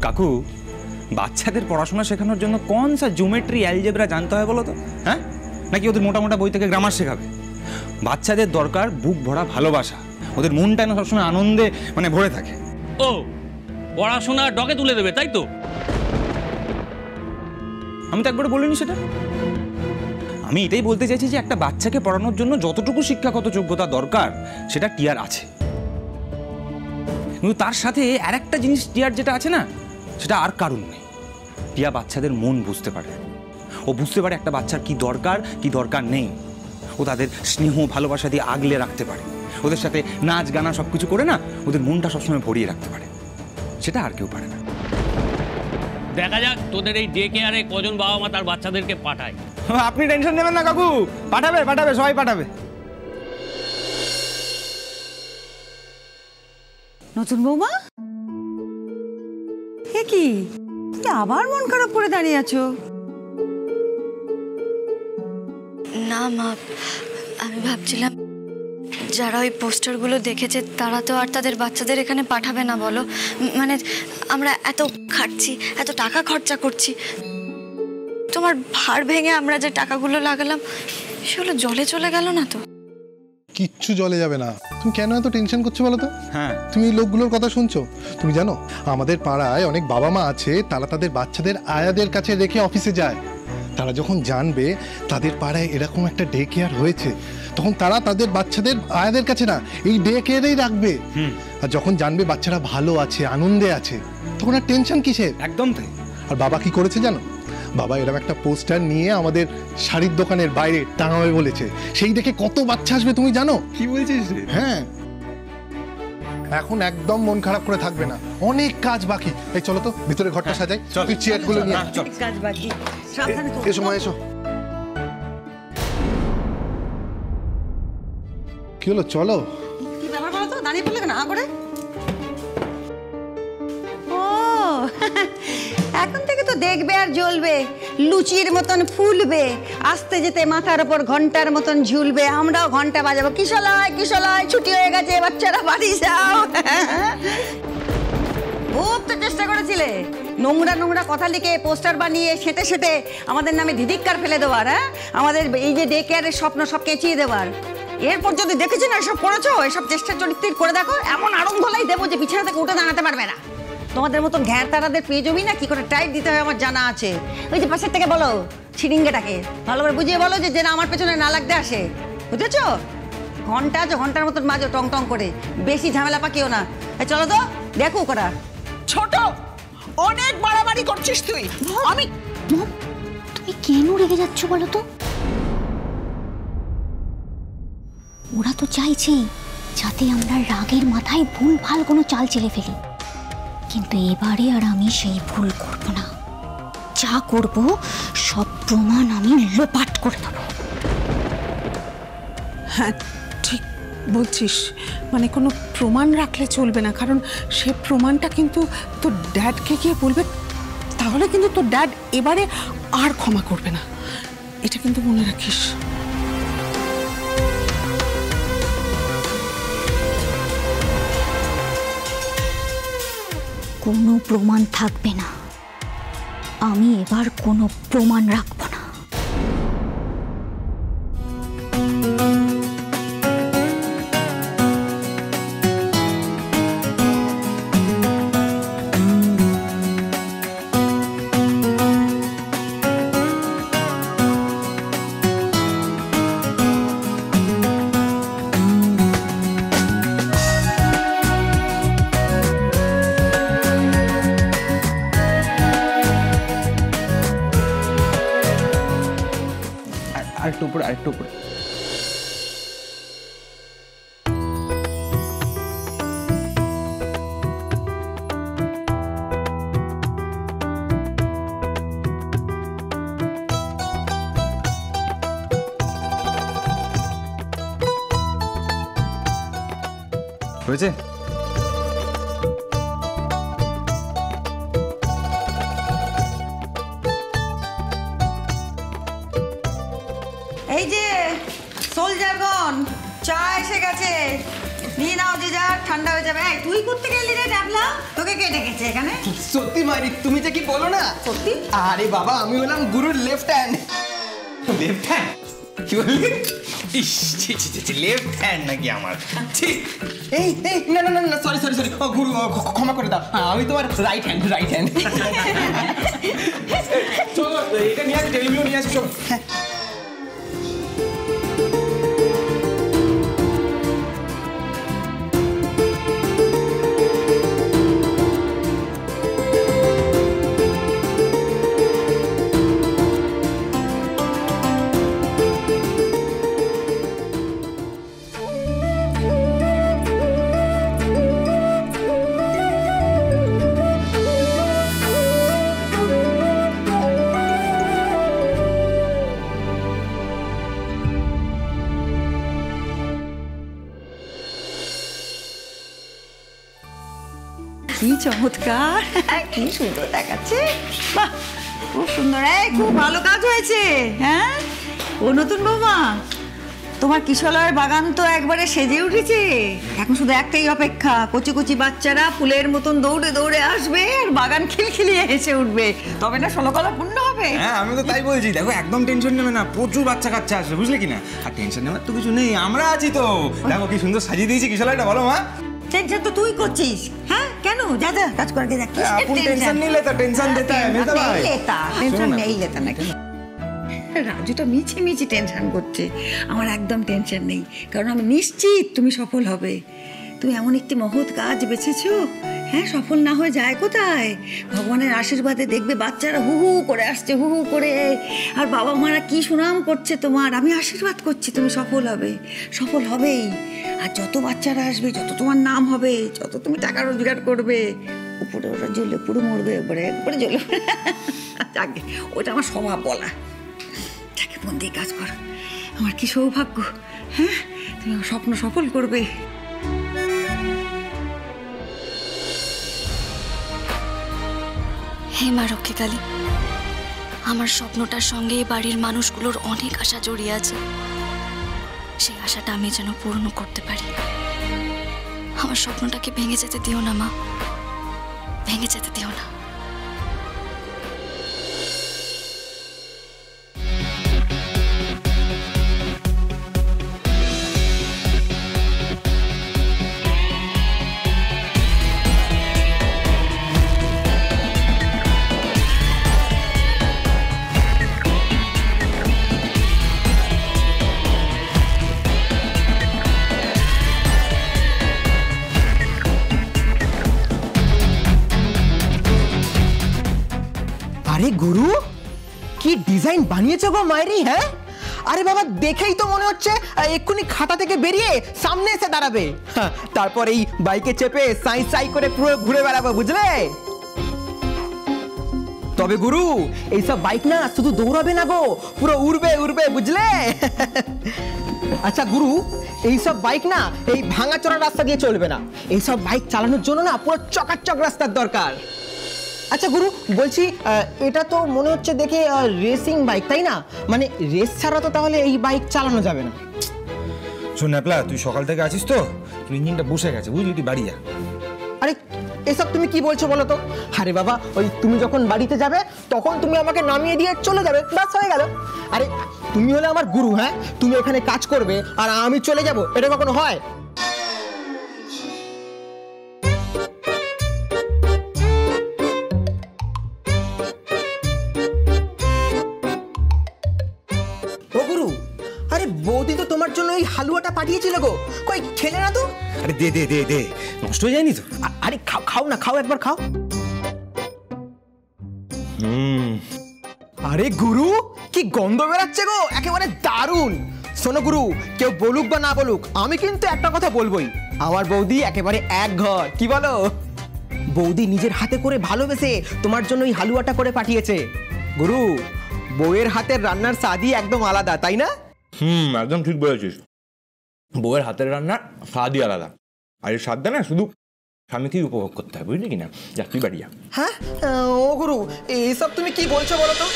কাকু, বাচ্চাদের পড়াশোনা শেখানোর জন্য কোন সা জিওমেট্রি অ্যালজেব্রা জানতে হয় বলো তো? হ্যাঁ, নাকি ওদের মোটা মোটা বই থেকে গ্রামার শেখাবে? বাচ্চাদের দরকার বুক ভরা ভালোবাসা, ওদের মনটা না সবসময় আনন্দে মানে ভরে থাকে। ও পড়াশোনা ডকে তুলে দেবে, তাই তো? আমি তো একবারে বলিনি সেটা। আমি এটাই বলতে চাইছি যে একটা বাচ্চাকে পড়ানোর জন্য যতটুকু শিক্ষাগত যোগ্যতা দরকার সেটা টিয়ার আছে, কিন্তু তার সাথে আর একটা জিনিস টিয়ার যেটা আছে না, সেটা আর কারণ নেই। টিয়া বাচ্চাদের মন বুঝতে পারে। ও বুঝতে পারে একটা বাচ্চার কি দরকার কি দরকার নেই। ও তাদের স্নেহ ভালোবাসা দিয়ে আগলে রাখতে পারে, ওদের সাথে নাচ গানা সবকিছু করে না ওদের মনটা সবসময় ভরিয়ে রাখতে পারে। সেটা আর কেউ পারে না। দেখা যাক তোদের এই ডে কেয়ারে কজন বাবা মা তার বাচ্চাদেরকে পাঠায়। আপনি টেনশন নেবেন না কাকু, পাঠাবে পাঠাবে, সবাই পাঠাবে। নতুন বৌমা, এ কি আবার মন খারাপ করে দাঁড়িয়ে আছো? না মা, আমি ভাবছিলাম যারা ওই পোস্টারগুলো দেখেছে তারা তো আর তাদের বাচ্চাদের এখানে পাঠাবে না বলো। মানে আমরা এত খাটছি, এত টাকা খরচা করছি, তোমার ভার ভেঙে আমরা যে টাকাগুলো লাগালাম সেগুলো জলে চলে গেল না তো? কিচ্ছু জলে যাবে না। তুমি কেন এত টেনশন করছো বলো তো? হ্যাঁ, তুমি এই লোকগুলোর কথা শুনছো? তুমি জানো আমাদের পাড়ায় অনেক বাবা মা আছে, তারা তাদের বাচ্চাদের আয়াদের কাছে রেখে অফিসে যায়। তারা যখন জানবে তাদের পাড়ায় এরকম একটা ডে কেয়ার হয়েছে, তখন তারা তাদের বাচ্চাদের আয়াদের কাছে না, এই ডে কেয়ারেই রাখবে। আর যখন জানবে বাচ্চারা ভালো আছে, আনন্দে আছে, তখন আর টেনশন কিসের? একদম তাই। আর বাবা কি করেছে জানো? বাবা এরকম একটা পোস্টার নিয়ে আমাদের শাড়ির দোকানের বাইরে টাঙাবে বলেছে। সেই দেখে কত বাচ্চা আসবে তুমি জানো? কি বলছিস? হ্যাঁ, এখন একদম মন খারাপ করে থাকবে না, অনেক কাজ বাকি। এই চলো তো ভিতরে ঘরটা সাজাই, তুই চেয়ারগুলো নিয়ে কাজ বাকি, সাবধানে তো। এসো মা, এসো। কি হলো, চলো। কি ব্যাপার বলো তো, দাঁড়িয়ে পড়লে কেন করে? ও এখন থেকে তো দেখবে আর জ্বলবে, লুচির মতন ফুলবে, আসতে যেতে মাথার উপর ঘন্টার মতন ঝুলবে। আমরাও ঘন্টা বাজাবো, কিশলায় কিশলায় ছুটি হয়ে গেছে, বাচ্চারা বাড়ি যাও। খুব তো চেষ্টা করেছিলে নোংরা নোংরা কথা লিখে পোস্টার বানিয়ে সেটে সেটে আমাদের নামে ধিধিক্কার ফেলে দেওয়ার, হ্যাঁ, আমাদের এই যে ডে কেয়ারের স্বপ্ন সব কেচিয়ে দেওয়ার। এরপর যদি দেখেছি না এসব করেছো, এসব চেষ্টা চরিত্র করে দেখো, এমন আড়ং ধলাই দেবো যে বিছানা থেকে উঠে দাঁড়াতে পারবে না। তোমাদের মতন ঘ্যার তারাদের পেয়ে জমি না কি করে টাইট দিতে হয় আমার জানা আছে। ওই যে পাশের থেকে বলো ছিড়িঙ্গেটাকে ভালো করে বুঝিয়ে বলো যে যেন আমার পেছনে না লাগতে আসে, বুঝেছো? ঘন্টা আছে, ঘন্টার মতন মাঝে টং টং করে, বেশি ঝামেলা পাকিও না। চলো তো দেখো করা। ছোট, অনেক বাড়াবাড়ি করছিস তুই। আমি তুমি কেন রেগে যাচ্ছ বলো তো? ওরা তো চাইছে যাতে আমরা রাগের মাথায় ভুল ভাল কোনো চাল চেলে ফেলি, কিন্তু এবারে আর আমি সেই ভুল করব না। যা করব সব প্রমাণ আমি লোপাট করে দেব। হ্যাঁ ঠিক বলছিস, মানে কোনো প্রমাণ রাখলে চলবে না, কারণ সে প্রমাণটা কিন্তু তোর ড্যাডকে গিয়ে বলবে, তাহলে কিন্তু তোর ড্যাড এবারে আর ক্ষমা করবে না, এটা কিন্তু মনে রাখিস। কোনো প্রমাণ থাকবে না, আমি এবার কোনো প্রমাণ রাখবো না। আরেকটু উপরে, আরেকটু উপরে। হয়েছে? এই যে সোলজারগণ, চা এসে গেছে, নিয়ে নিয়ে নাও যে যা, ঠান্ডা হয়ে যাবে। এই তুই করতে গেলি রে ডাবলা? তোকে কে ডেকেছে এখানে? সত্যি মাইরি, তুমি যে কি বলো না সত্যি? আরে বাবা, আমি হলাম গুরুর লেফট হ্যান্ড। Left hand? কি বললি? ইস, লেফট হ্যান্ড নাকি আমার? ঠিক। এই এই না না না না, সরি সরি সরি, গুরু ক্ষমা করে দাও, আমি তোমার রাইট হ্যান্ড, রাইট হ্যান্ড। চলো এটা নিয়ে আসি, টেবিলগুলো নিয়ে আসি সব। কি চমৎকার, কি সুন্দর দেখাচ্ছে। বাহ, খুব সুন্দর। খুব ভালো কাজ হয়েছে। হ্যাঁ, ও নতুন বৌমা, তোমার কিশলয়ের বাগান তো একবারে সেজে উঠেছে। এখন শুধু একটাই অপেক্ষা, কচি কচি বাচ্চারা ফুলের মতন দৌড়ে দৌড়ে আসবে আর বাগান খিলখিলিয়ে এসে উঠবে, তবে না ষোলকলা পূর্ণ হবে। হ্যাঁ, আমি তো তাই বলছি। দেখো, একদম টেনশন নেবে না, প্রচুর বাচ্চা কাচ্চা আসবে, বুঝলে কি না? আর টেনশন নেওয়ার তো কিছু নেই, আমরা আছি তো। দেখো কি সুন্দর সাজিয়ে দিয়েছি কিশলয়টা, বলো মা। টেনশন তো তুই করছিস। হ্যাঁ, কেন? যা যা কাজ করকে দেখ। আপনি টেনশন নিলে তো টেনশন দিতে হয় মেয়ে ভাই। টেনশন নেই লেতা নাকি? রাজুটা মিছি মিছি টেনশন করছে, আমার একদম টেনশন নেই, কারণ আমি নিশ্চিত তুমি সফল হবে। তুমি এমন একটি মহৎ কাজ বেছেছো। হ্যাঁ, সফল না হয়ে যায় কোথায়? ভগবানের আশীর্বাদে দেখবে বাচ্চারা হু হু করে আসছে, হু হু করে, আর বাবা মারা কি সুনাম করছে তোমার। আমি আশীর্বাদ করছি তুমি সফল হবে, সফল হবেই। আর যত বাচ্চারা আসবে, যত তোমার নাম হবে, যত তুমি টাকা রোজগার করবে, উপরে ওরা জ্বলে পুরো মরবে, একবারে জ্বলে। আগে ওটা আমার স্বভাব বলা। তাকে মন দিয়ে কাজ কর, আমার কি সৌভাগ্য। হ্যাঁ, তুমি আমার স্বপ্ন সফল করবে। হে মা রক্ষিকালী, আমার স্বপ্নটার সঙ্গে এই বাড়ির মানুষগুলোর অনেক আশা জড়িয়ে আছে। সেই আশাটা আমি যেন পূর্ণ করতে পারি। আমার স্বপ্নটাকে ভেঙে যেতে দিও না মা, ভেঙে যেতে দিও না। আরে গুরু, কি ডিজাইন বানিয়েছো গো মায়েরি। হ্যাঁ, আরে বাবা, দেখেই তো মনে হচ্ছে এক্ষুনি খাতা থেকে বেরিয়ে সামনে এসে দাঁড়াবে। তারপর এই বাইকে চেপে সাই সাই করে পুরো ঘুরে বেড়াবো, বুঝলে? তবে গুরু, এইসব বাইক না শুধু দৌড়াবে না গো, পুরো উড়বে উড়বে, বুঝলে? আচ্ছা গুরু, এইসব বাইক না এই ভাঙাচোরা রাস্তা দিয়ে চলবে না। এইসব বাইক চালানোর জন্য না পুরো চকাচক রাস্তার দরকার। আচ্ছা গুরু, বলছি এটা তো মনে হচ্ছে দেখে রেসিং বাইক, তাই না? মানে রেস ছাড়া তো তাহলে এই বাইক চালানো যাবে না। শোন ন্যাপলা, তুই সকাল থেকে আছিস তো, তুই ইঞ্জিনটা বসে গেছে, বুঝলি? তুই বাড়ি যা। আরে এসব তুমি কি বলছো বলো তো? আরে বাবা, ওই তুমি যখন বাড়িতে যাবে তখন তুমি আমাকে নামিয়ে দিয়ে চলে যাবে, বাস হয়ে গেল। আরে তুমি হলে আমার গুরু, হ্যাঁ? তুমি এখানে কাজ করবে আর আমি চলে যাব, এটা কখনো হয়? বৌদি তো তোমার জন্য ওই হালুয়াটা পাঠিয়েছিল গো, কই খেলে না তো? আরে দে দে দে দে, নষ্ট হয়ে যায়নি তো? আরে খাও খাও না, খাও, একবার খাও। আরে গুরু, কি গন্ধ বেরাচ্ছে গো, একেবারে দারুণ। শোনো গুরু, কেউ বলুক বা না বলুক, আমি কিন্তু একটা কথা বলবোই, আমার বৌদি একেবারে এক ঘর। কি বলো? বৌদি নিজের হাতে করে ভালোবেসে তোমার জন্য ওই হালুয়াটা করে পাঠিয়েছে। গুরু, বউয়ের হাতের রান্নার স্বাদই একদম আলাদা, তাই না? একদম ঠিক বলেছিস। বউয়ের হাতের রান্নার স্বাদই আলাদা, আর এই স্বাদটা না শুধু স্বামীকেই উপভোগ করতে হয়, বুঝলি কিনা? যা তুই বাড়ি যা। হ্যাঁ ও গুরু, এইসব তুমি কি বলছো বলো তো?